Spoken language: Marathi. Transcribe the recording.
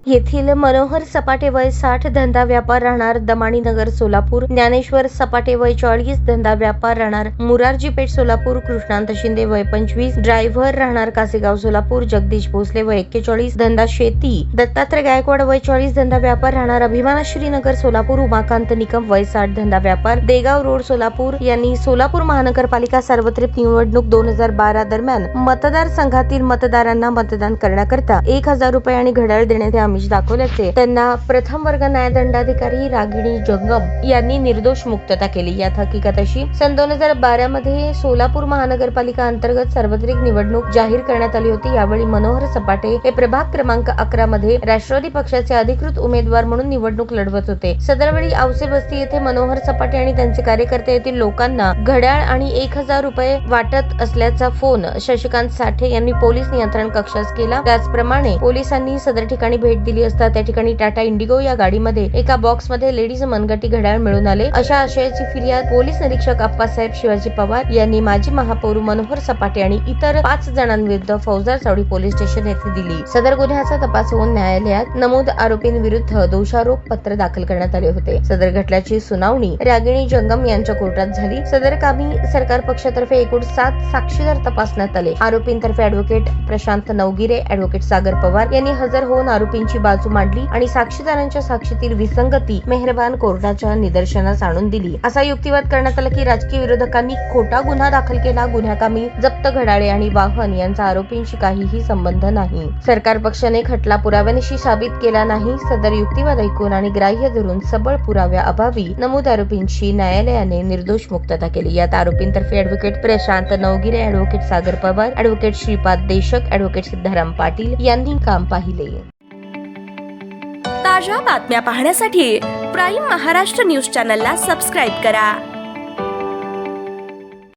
येथील मनोहर सपाटे वय 60 धंदा व्यापार राहणार दमाणी नगर सोलापूर, ज्ञानेश्वर सपाटे वय 40 धंदा व्यापार राहणार मुरारजी पेठ सोलापूर, कृष्णांत शिंदे वय 25 ड्रायव्हर राहणार कासेगाव सोलापूर, जगदीश भोसले वय 41 धंदा शेती, दत्तात्रय गायकवाड वय 40 धंदा व्यापार राहणार अभिमानाश्री नगर सोलापूर, उमाकांत निकम वय 60 धंदा व्यापार देगाव रोड सोलापूर यांनी सोलापूर महानगरपालिका सार्वत्रिक निवडणूक 2012 दरम्यान मतदारसंघातील मतदारांना मतदान करण्याकरता 1000 रुपये आणि घड्याळ देण्याचे आमिष दाखवल्याचे त्यांना प्रथम वर्ग न्यायदंडाधिकारी रागिणी जंगम यांनी निर्दोष मुक्तता केली। यात हकीकत अशी, सन 2012 मध्ये सोलापूर महानगरपालिका अंतर्गत सार्वत्रिक निवडणूक जाहीर करण्यात आली होती। यावेळी मनोहर सपाटे हे प्रभाग क्रमांक 11 मध्ये राष्ट्रवादी पक्षाचे अधिकृत उमेदवार म्हणून निवडणूक लढवत होते। सदरवेळी औसे बस्ती येथे मनोहर सपाटे आणि त्यांचे कार्यकर्ते येथील लोकांना घड्याळ आणि 1000 रुपये वाटत असल्याचा फोन शशिकांत साठे यांनी पोलीस नियंत्रण कक्षास केला। त्याचप्रमाणे पोलिसांनी सदर ठिकाणी भेट दिली असता त्या ठिकाणी टाटा इंडिगो या गाडीमध्ये एका बॉक्स मध्ये लेडीज मनगटी घड्याळ मिळून आले अशा आशयाची फिर्याद पोलीस निरीक्षक आप्पासाहेब शिवाजी पवार यांनी माजी महापौर मनोहर सपाटे आणि इतर 5 जणांविरुद्ध फौजदार चावडी पोलीस स्टेशन येथे दिली। सदर गुन्ह्याचा तपास होऊन न्यायालयात नमूद आरोपींविरुद्ध दोषारोप पत्र दाखल करण्यात आले होते। सदर खटल्याची सुनावणी रागिणी जंगम यांच्या कोर्टात झाली। सदर कामी सरकार पक्षातर्फे एकूण 7 साक्षीदार तपासण्यात आले। आरोपींतर्फे ॲडव्होकेट प्रशांत नवगिरे, ॲडव्होकेट सागर पवार यांनी हजर होऊन आरोपींची बाजू मांडली आणि साक्षीदारांच्या साक्षीतील विसंगती मेहरबान कोर्टाच्या निदर्शनास आणून दिली। असा युक्तिवाद करण्यात आला की राजकीय विरोधकांनी खोटा गुन्हा दाखल केला। गुन्ह्याकामी जप्त घड्याळे आणि वाहन यांचा आरोपींशी काहीही संबंध नाही। सरकार पक्षाने खटला पुराव्यानिशी साबित केला नाही। सदर युक्तिवाद ऐकून आणि ग्राह्य धरून सबळ पुराव्या अभावी नमूद आरोपींची न्यायालयाने निर्दोष मुक्तता केली। यात आरोपींतर्फे ॲडव्होकेट प्रशांत नवगिरे, ॲडव्होकेट सागर पवार, ॲडव्होकेट श्रीपाद देशक, ॲडव्होकेट सिद्धाराम पाटील यांनी काम पाहिले। ताज्या बातम्या पाहण्यासाठी प्राईम महाराष्ट्र न्यूज चॅनलला सबस्क्राईब करा।